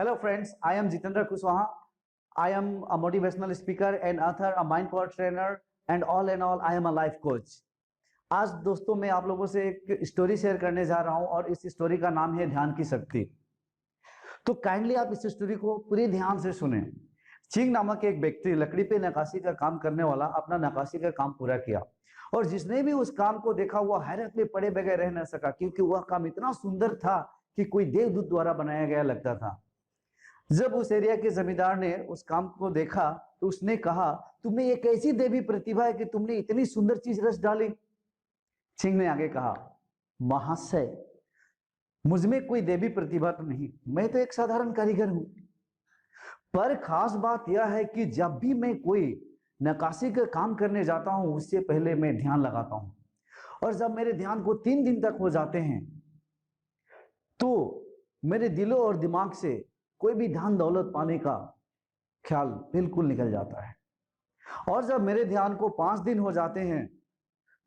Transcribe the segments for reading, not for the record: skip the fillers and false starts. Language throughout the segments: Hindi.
Hello friends, I am Jitendra Kushwaha. I am a motivational speaker and author, a mind power trainer and all in all I am a life coach. आज दोस्तों मैं आप लोगों से एक स्टोरी शेयर करने जा रहा हूं और इस स्टोरी का नाम है ध्यान की शक्ति। तो काइंडली आप इस स्टोरी को पूरे ध्यान से सुने। चिंग नामक एक व्यक्ति लकड़ी पे नक्काशी का काम करने वाला अपना नक्काशी का काम पूरा किया और जिसने भी उस काम को देखा वह हैरत में पड़े बगैर रह न सका, क्योंकि वह काम इतना सुंदर था कि कोई देवदूत द्वारा बनाया गया लगता था। जब उस एरिया के जमींदार ने उस काम को देखा तो उसने कहा, तुम्हें एक ऐसी देवी प्रतिभा है कि तुमने इतनी सुंदर चीज रच डाली। चिंग ने आगे कहा, महाशय मुझमें कोई देवी प्रतिभा तो नहीं, मैं तो एक साधारण कारीगर हूं। पर खास बात यह है कि जब भी मैं कोई नक्काशी का काम करने जाता हूं उससे पहले मैं ध्यान लगाता हूं और जब मेरे ध्यान को 3 दिन तक हो जाते हैं तो मेरे दिलो और दिमाग से कोई भी धन दौलत पाने का ख्याल बिल्कुल निकल जाता है और जब मेरे ध्यान को 5 दिन हो जाते हैं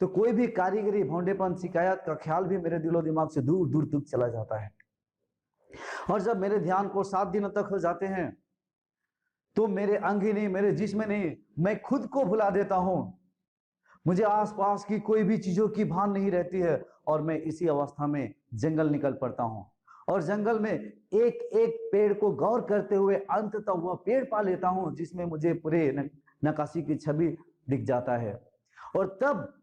तो कोई भी कारीगरी भोंडेपन शिकायत का ख्याल भी मेरे दिलो दिमाग से दूर दूर तक चला जाता है और जब मेरे ध्यान को 7 दिनों तक हो जाते हैं तो मेरे अंग ही नहीं, मेरे जिस्म नहीं, मैं खुद को भुला देता हूं। मुझे आसपास की कोई भी चीजों की भान नहीं रहती है और मैं इसी अवस्था में जंगल निकल पड़ता हूं और जंगल में एक एक पेड़ को गौर करते हुए अंततः वह पेड़ पा लेता हूं जिसमें मुझे पूरे नक्काशी की छवि दिख जाता है और तब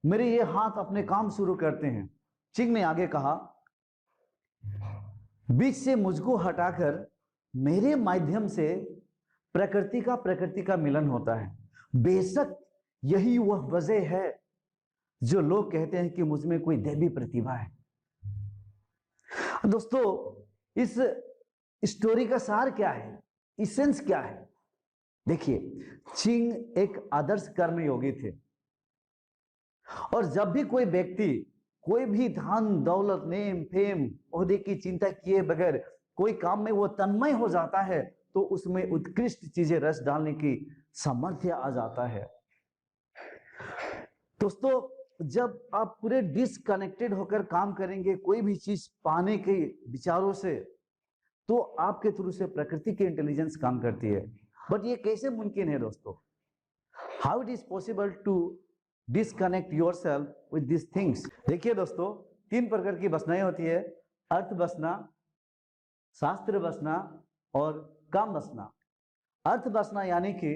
मेरे ये हाथ अपने काम शुरू करते हैं। चिंग ने आगे कहा, बीच से मुझको हटाकर मेरे माध्यम से प्रकृति का मिलन होता है। बेशक यही वह वजह है जो लोग कहते हैं कि मुझमें कोई दैवी प्रतिभा है। दोस्तों इस स्टोरी का सार क्या है, इसेंस क्या है? देखिए, चिंग एक आदर्श कर्मयोगी थे और जब भी कोई व्यक्ति कोई भी धन दौलत नेम फेम ओहदे की चिंता किए बगैर कोई काम में वो तन्मय हो जाता है तो उसमें उत्कृष्ट चीजें रस डालने की सामर्थ्य आ जाता है। दोस्तों जब आप पूरे डिसकनेक्टेड होकर काम करेंगे कोई भी चीज पाने के विचारों से तो आपके थ्रू से प्रकृति की इंटेलिजेंस काम करती है। बट ये कैसे मुमकिन है दोस्तों? How it is possible to disconnect yourself with this things? देखिए दोस्तों, 3 प्रकार की वासनाएं होती है, अर्थ वासना, शास्त्र वासना और काम वासना। अर्थ वासना यानी कि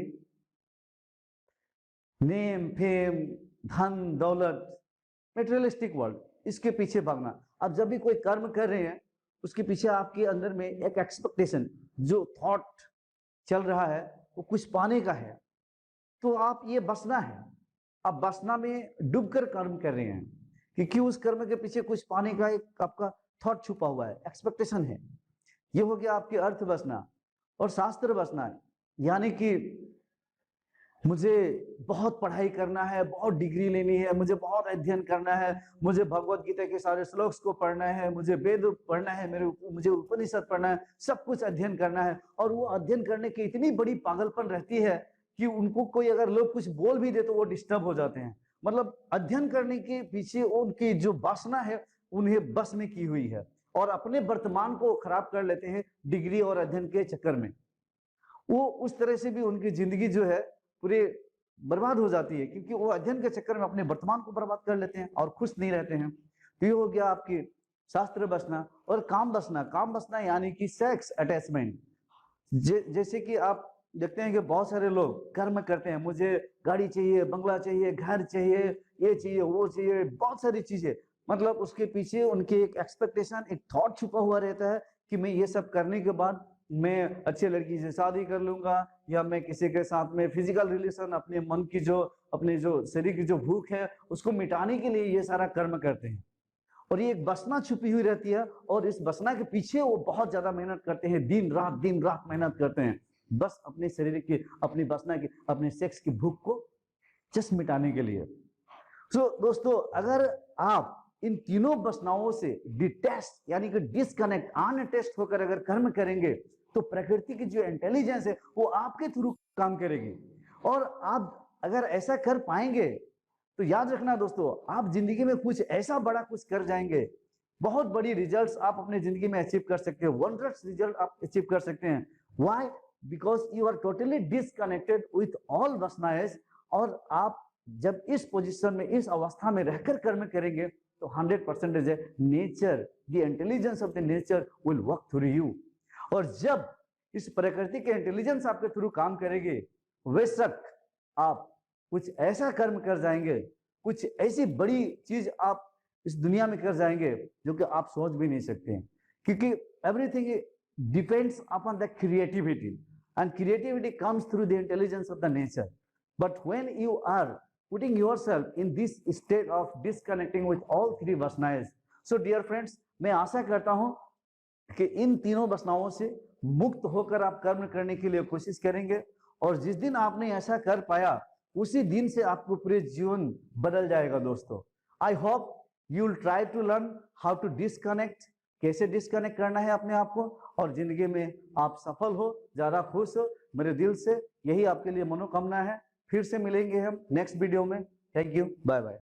नेम फेम धन दौलत मेटेरियलिस्टिक वर्ल्ड, इसके पीछे भागना। अब जब भी कोई कर्म कर रहे हैं उसके पीछे आपके अंदर में एक एक्सपेक्टेशन, जो थॉट चल रहा है वो कुछ पाने का है, तो आप ये वासना है, आप वासना में डूबकर कर्म कर रहे हैं क्योंकि उस कर्म के पीछे कुछ पाने का एक आपका थॉट छुपा हुआ है, एक्सपेक्टेशन है। ये हो गया आपकी अर्थ वासना। और शास्त्र वासना यानी कि मुझे बहुत पढ़ाई करना है, बहुत डिग्री लेनी है, मुझे बहुत अध्ययन करना है, मुझे भगवत गीता के सारे श्लोक्स को पढ़ना है, मुझे वेद पढ़ना है, मुझे उपनिषद पढ़ना है, सब कुछ अध्ययन करना है। और वो अध्ययन करने की इतनी बड़ी पागलपन रहती है कि उनको कोई अगर लोग कुछ बोल भी दे तो वो डिस्टर्ब हो जाते हैं। मतलब अध्ययन करने के पीछे उनकी जो वासना है उन्हें बस में की हुई है और अपने वर्तमान को खराब कर लेते हैं डिग्री और अध्ययन के चक्कर में। वो उस तरह से भी उनकी जिंदगी जो है पूरे बर्बाद हो जाती है क्योंकि वो अध्ययन के चक्कर में अपने वर्तमान को बर्बाद कर लेते हैं और खुश नहीं रहते हैं। तो ये हो गया आपकी शास्त्र वासना। और काम वासना, काम वासना यानी कि सेक्स अटैचमेंट। जैसे कि आप देखते हैं कि बहुत सारे लोग कर्म करते हैं, मुझे गाड़ी चाहिए, बंगला चाहिए, घर चाहिए, ये चाहिए, वो चाहिए, बहुत सारी चीजें। मतलब उसके पीछे उनके एक एक्सपेक्टेशन, एक थॉट छुपा हुआ रहता है कि मैं ये सब करने के बाद मैं अच्छे लड़की से शादी कर लूंगा या मैं किसी के साथ में फिजिकल रिलेशन, अपने मन की जो, अपने जो शरीर की जो भूख है उसको मिटाने के लिए ये सारा कर्म करते हैं। और ये एक वासना छुपी हुई रहती है और इस वासना के पीछे वो बहुत ज्यादा मेहनत करते हैं, दिन रात मेहनत करते हैं, बस अपने शरीर की, अपनी वासना की, अपने सेक्स की भूख को जस्ट मिटाने के लिए। तो दोस्तों अगर आप इन तीनों वासनाओं से डिटैच यानी कि डिस्कनेक्ट, अनअटैच्ड होकर अगर कर्म करेंगे तो प्रकृति की जो इंटेलिजेंस है वो आपके थ्रू काम करेगी। और आप अगर ऐसा कर पाएंगे तो याद रखना दोस्तों, आप जिंदगी में कुछ ऐसा बड़ा कुछ कर जाएंगे बहुत बड़ी रिजल्ट्स आप अपने जिंदगी में अचीव कर सकते हैं, वंडरस रिजल्ट आप अचीव कर सकते हैं। Why? Because you are totally disconnected with all वासनाएं। और आप जब इस पोजीशन में, इस अवस्था में रहकर कर्म करेंगे तो 100% nature, the intelligence of the nature will work through you. और जब इस प्रकृति के इंटेलिजेंस आपके थ्रू काम करेंगे, बेशक आप कुछ ऐसा कर्म कर जाएंगे, कुछ ऐसी बड़ी चीज आप इस दुनिया में कर जाएंगे जो कि आप सोच भी नहीं सकते हैं, क्योंकि everything depends upon the creativity, and creativity comes through the intelligence of the nature. But when you are putting yourself in this state of disconnecting with all three vasanas, so dear friends, मैं आशा करता हूं कि इन तीनों वासनाओं से मुक्त होकर आप कर्म करने के लिए कोशिश करेंगे, और जिस दिन आपने ऐसा कर पाया उसी दिन से आपको पूरे जीवन बदल जाएगा दोस्तों। I hope you will try to learn how to disconnect, कैसे डिस्कनेक्ट करना है अपने आप को, और जिंदगी में आप सफल हो, ज्यादा खुश हो, मेरे दिल से यही आपके लिए मनोकामना है। फिर से मिलेंगे हम नेक्स्ट वीडियो में। Thank you, bye bye.